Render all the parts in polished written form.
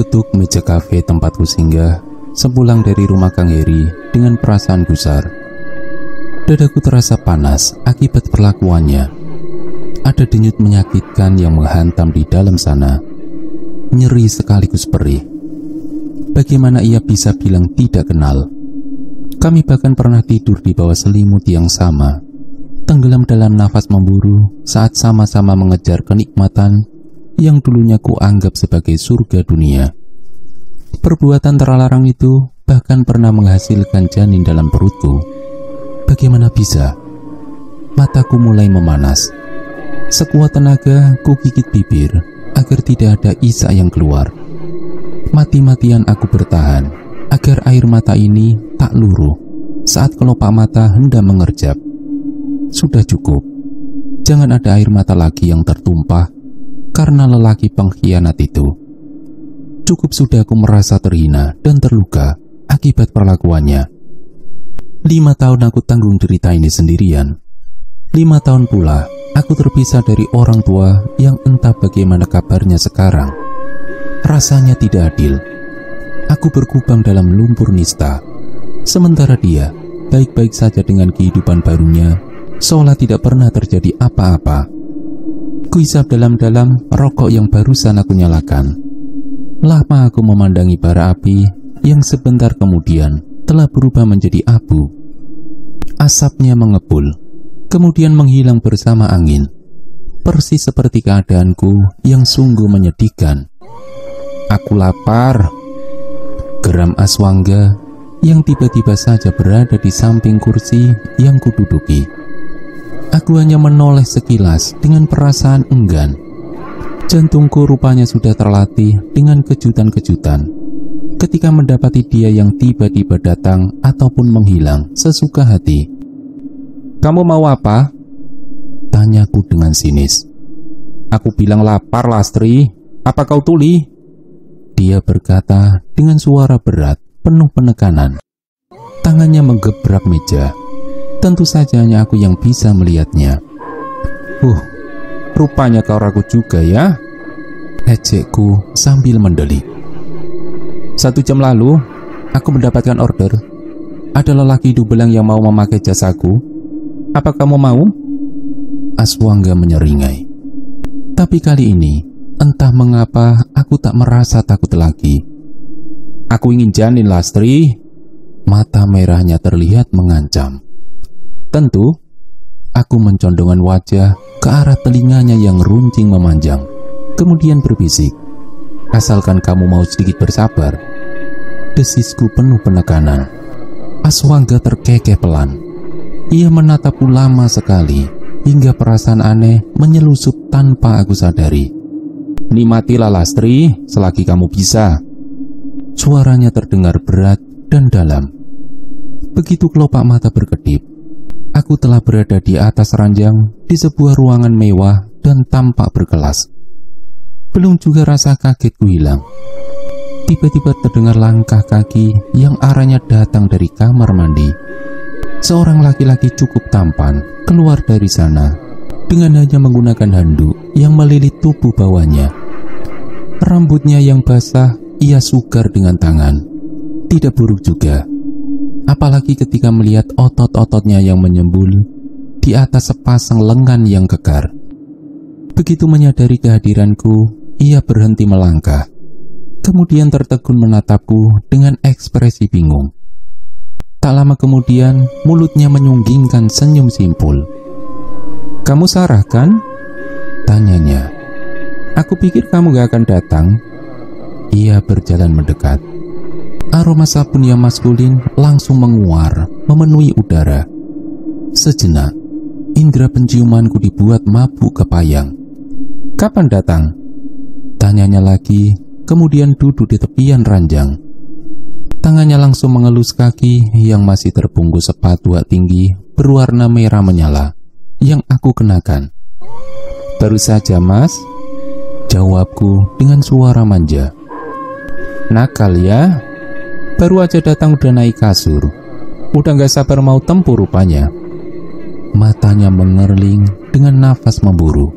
ketuk meja kafe tempatku singgah sepulang dari rumah Kang Heri dengan perasaan gusar. Dadaku terasa panas akibat perlakuannya. Ada denyut menyakitkan yang menghantam di dalam sana. Nyeri sekaligus perih. Bagaimana ia bisa bilang tidak kenal? Kami bahkan pernah tidur di bawah selimut yang sama, tenggelam dalam nafas memburu saat sama-sama mengejar kenikmatan yang dulunya kuanggap sebagai surga dunia. Perbuatan terlarang itu bahkan pernah menghasilkan janin dalam perutku. Bagaimana bisa? Mataku mulai memanas. Sekuat tenaga ku gigit bibir agar tidak ada isak yang keluar. Mati-matian aku bertahan agar air mata ini tak luruh saat kelopak mata hendak mengerjap. Sudah cukup. Jangan ada air mata lagi yang tertumpah karena lelaki pengkhianat itu. Cukup sudah aku merasa terhina dan terluka akibat perlakuannya. 5 tahun aku tanggung derita ini sendirian. 5 tahun pula aku terpisah dari orang tua yang entah bagaimana kabarnya sekarang. Rasanya tidak adil. Aku berkubang dalam lumpur nista, sementara dia baik-baik saja dengan kehidupan barunya, seolah tidak pernah terjadi apa-apa. Kuhisap dalam-dalam rokok yang barusan aku nyalakan. Lama aku memandangi bara api yang sebentar kemudian telah berubah menjadi abu. Asapnya mengepul, kemudian menghilang bersama angin, persis seperti keadaanku yang sungguh menyedihkan. Aku lapar, geram Aswangga yang tiba-tiba saja berada di samping kursi yang kududuki. Aku hanya menoleh sekilas dengan perasaan enggan. Jantungku rupanya sudah terlatih dengan kejutan-kejutan ketika mendapati dia yang tiba-tiba datang ataupun menghilang sesuka hati. "Kamu mau apa?" tanyaku dengan sinis. "Aku bilang lapar, Lastri. Apa kau tuli?" dia berkata dengan suara berat penuh penekanan. Tangannya menggebrak meja. Tentu saja hanya aku yang bisa melihatnya. Rupanya kau ragu juga ya?" ejekku sambil mendelik. 1 jam lalu, aku mendapatkan order. Ada lelaki dubelang yang mau memakai jasaku. Apa kamu mau? Aswangga menyeringai. Tapi kali ini, entah mengapa aku tak merasa takut lagi. "Aku ingin janin, Lastri." Mata merahnya terlihat mengancam. Tentu, aku mencondongkan wajah ke arah telinganya yang runcing memanjang, kemudian berbisik, "Asalkan kamu mau sedikit bersabar." Desisku penuh penekanan. Aswangga terkekeh pelan. Ia menatapku lama sekali, hingga perasaan aneh menyelusup tanpa aku sadari. "Nikmatilah, Lastri, selagi kamu bisa." Suaranya terdengar berat dan dalam. Begitu kelopak mata berkedip, aku telah berada di atas ranjang di sebuah ruangan mewah dan tampak berkelas. Belum juga rasa kagetku hilang. Tiba-tiba terdengar langkah kaki yang arahnya datang dari kamar mandi. Seorang laki-laki cukup tampan keluar dari sana dengan hanya menggunakan handuk yang melilit tubuh bawahnya. Rambutnya yang basah ia sugar dengan tangan. Tidak buruk juga, apalagi ketika melihat otot-ototnya yang menyembul di atas sepasang lengan yang kekar. Begitu menyadari kehadiranku, ia berhenti melangkah, kemudian tertegun menatapku dengan ekspresi bingung. Tak lama kemudian, mulutnya menyunggingkan senyum simpul. "Kamu Sarah kan?" tanyanya. "Aku pikir kamu gak akan datang." Ia berjalan mendekat. Aroma sabun yang maskulin langsung menguar, memenuhi udara. Sejenak, indera penciumanku dibuat mabuk kepayang. "Kapan datang?" tanyanya lagi, kemudian duduk di tepian ranjang. Tangannya langsung mengelus kaki yang masih terbungkus sepatu tinggi berwarna merah menyala yang aku kenakan. "Baru saja, Mas," jawabku dengan suara manja. "Nakal ya, baru aja datang udah naik kasur. Udah gak sabar mau tempur rupanya." Matanya mengerling dengan nafas memburu.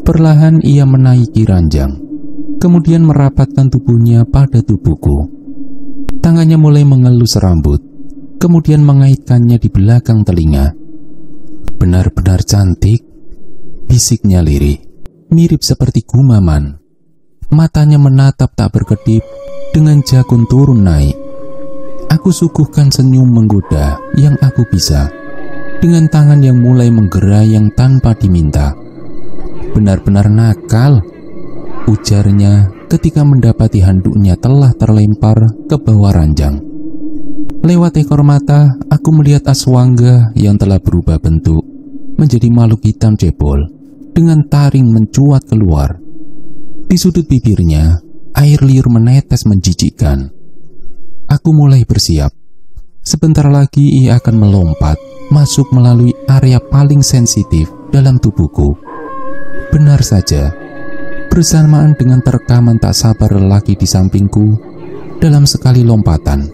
Perlahan ia menaiki ranjang. kemudian merapatkan tubuhnya pada tubuhku. Tangannya mulai mengelus rambut, kemudian mengaitkannya di belakang telinga. "Benar-benar cantik," bisiknya lirih, mirip seperti gumaman. Matanya menatap tak berkedip dengan jakun turun naik. Aku suguhkan senyum menggoda yang aku bisa, dengan tangan yang mulai menggerayang tanpa diminta. "Benar-benar nakal," ujarnya ketika mendapati handuknya telah terlempar ke bawah ranjang. Lewat ekor mata, aku melihat Aswangga yang telah berubah bentuk menjadi makhluk hitam cebol dengan taring mencuat keluar. Di sudut bibirnya, air liur menetes menjijikkan. Aku mulai bersiap. Sebentar lagi ia akan melompat masuk melalui area paling sensitif dalam tubuhku. Benar saja, bersamaan dengan terkaman tak sabar lelaki di sampingku, dalam sekali lompatan,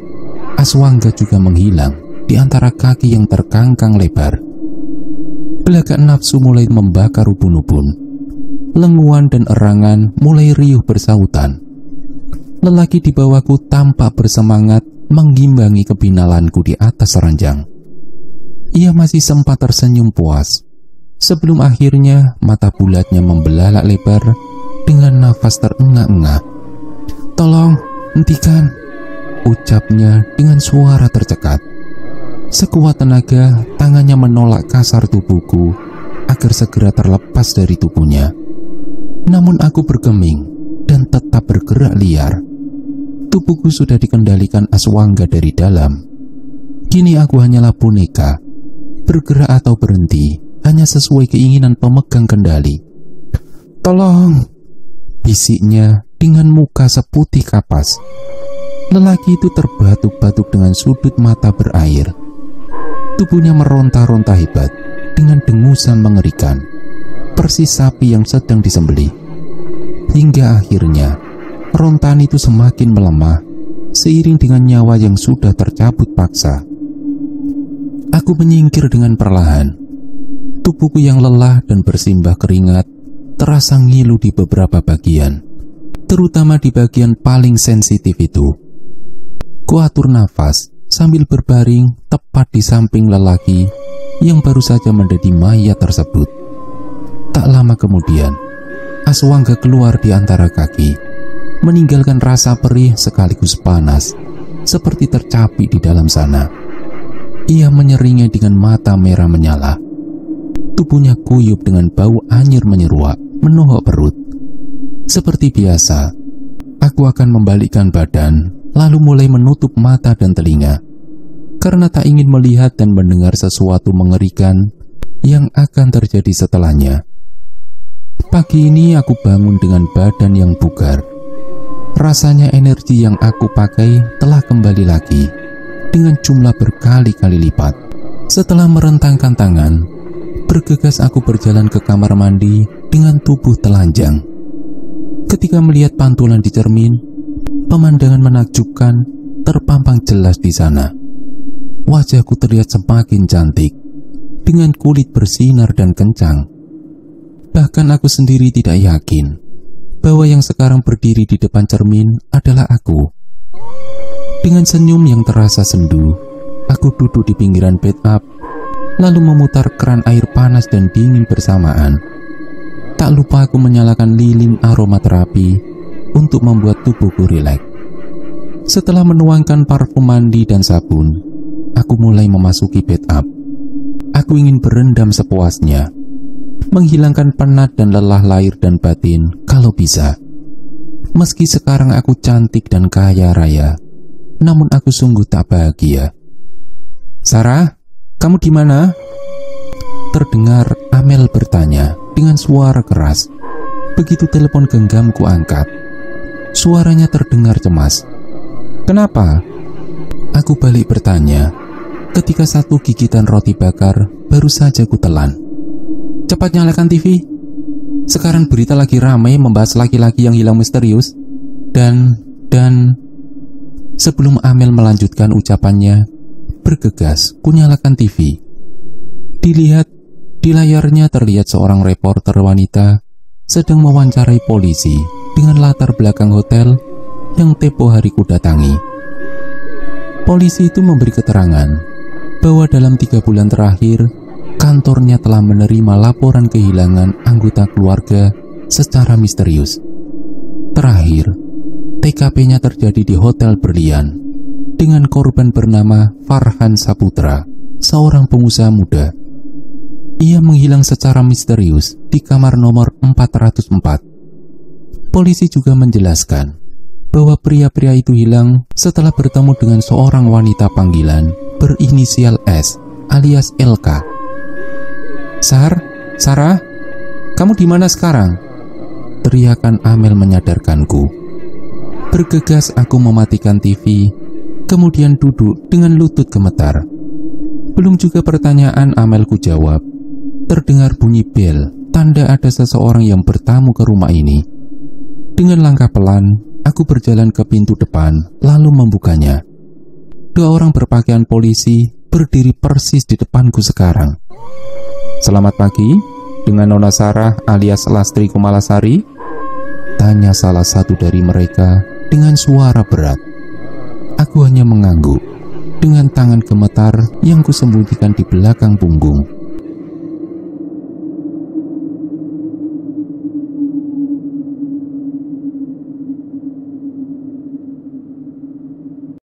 Aswangga juga menghilang di antara kaki yang terkangkang lebar. Belagak nafsu mulai membakar ubun-ubun. Lenguan dan erangan mulai riuh bersautan. Lelaki di bawahku tampak bersemangat mengimbangi kebinalanku di atas ranjang. Ia masih sempat tersenyum puas, sebelum akhirnya mata bulatnya membelalak lebar dengan nafas terengah-engah. "Tolong, hentikan," ucapnya dengan suara tercekat. Sekuat tenaga, tangannya menolak kasar tubuhku agar segera terlepas dari tubuhnya. Namun aku bergeming dan tetap bergerak liar. Tubuhku sudah dikendalikan Aswangga dari dalam. Kini aku hanyalah boneka, bergerak atau berhenti hanya sesuai keinginan pemegang kendali. "Tolong," bisiknya dengan muka seputih kapas. Lelaki itu terbatuk-batuk dengan sudut mata berair. Tubuhnya meronta-ronta hebat dengan dengusan mengerikan, persis sapi yang sedang disembelih. Hingga akhirnya rontaan itu semakin melemah seiring dengan nyawa yang sudah tercabut paksa. Aku menyingkir dengan perlahan. Tubuhku yang lelah dan bersimbah keringat terasa ngilu di beberapa bagian, terutama di bagian paling sensitif itu. Kuatur nafas sambil berbaring tepat di samping lelaki yang baru saja menjadi mayat tersebut. Tak lama kemudian, Aswangga keluar di antara kaki, meninggalkan rasa perih sekaligus panas, seperti tercapik di dalam sana. Ia menyeringai dengan mata merah menyala. Tubuhnya kuyup dengan bau anyir menyeruak, menohok perut. Seperti biasa, aku akan membalikkan badan, lalu mulai menutup mata dan telinga, karena tak ingin melihat dan mendengar sesuatu mengerikan yang akan terjadi setelahnya. Pagi ini aku bangun dengan badan yang bugar. Rasanya energi yang aku pakai telah kembali lagi dengan jumlah berkali-kali lipat. Setelah merentangkan tangan, bergegas aku berjalan ke kamar mandi dengan tubuh telanjang. Ketika melihat pantulan di cermin, pemandangan menakjubkan terpampang jelas di sana. Wajahku terlihat semakin cantik, dengan kulit bersinar dan kencang. Bahkan aku sendiri tidak yakin bahwa yang sekarang berdiri di depan cermin adalah aku. Dengan senyum yang terasa sendu, aku duduk di pinggiran bathtub, lalu memutar keran air panas dan dingin bersamaan. Tak lupa aku menyalakan lilin aromaterapi untuk membuat tubuhku rileks. Setelah menuangkan parfum mandi dan sabun, aku mulai memasuki bathtub. Aku ingin berendam sepuasnya, menghilangkan penat dan lelah lahir dan batin kalau bisa. Meski sekarang aku cantik dan kaya raya, namun aku sungguh tak bahagia. "Sarah, kamu di mana?" Terdengar Amel bertanya dengan suara keras. Begitu telepon genggamku angkat, suaranya terdengar cemas. "Kenapa?" Aku balik bertanya ketika satu gigitan roti bakar baru saja kutelan. "Cepat nyalakan TV. Sekarang berita lagi ramai membahas laki-laki yang hilang misterius. Dan Sebelum Amel melanjutkan ucapannya, bergegas kunyalakan TV. Dilihat, di layarnya terlihat seorang reporter wanita sedang mewawancarai polisi dengan latar belakang hotel yang tempo hari ku datangi. Polisi itu memberi keterangan bahwa dalam 3 bulan terakhir, kantornya telah menerima laporan kehilangan anggota keluarga secara misterius. Terakhir, TKP-nya terjadi di Hotel Berlian dengan korban bernama Farhan Saputra, seorang pengusaha muda. Ia menghilang secara misterius di kamar nomor 404. Polisi juga menjelaskan bahwa pria-pria itu hilang setelah bertemu dengan seorang wanita panggilan berinisial S alias LK. Sarah, kamu di mana sekarang? Teriakan Amel menyadarkanku. Bergegas aku mematikan TV, kemudian duduk dengan lutut gemetar. Belum juga pertanyaan Amel ku jawab, terdengar bunyi bel, tanda ada seseorang yang bertamu ke rumah ini. Dengan langkah pelan, aku berjalan ke pintu depan, lalu membukanya. 2 orang berpakaian polisi berdiri persis di depanku sekarang. "Selamat pagi, dengan Nona Sarah alias Lastri Kumalasari?" tanya salah satu dari mereka dengan suara berat. Aku hanya mengangguk dengan tangan gemetar yang kusembunyikan di belakang punggung.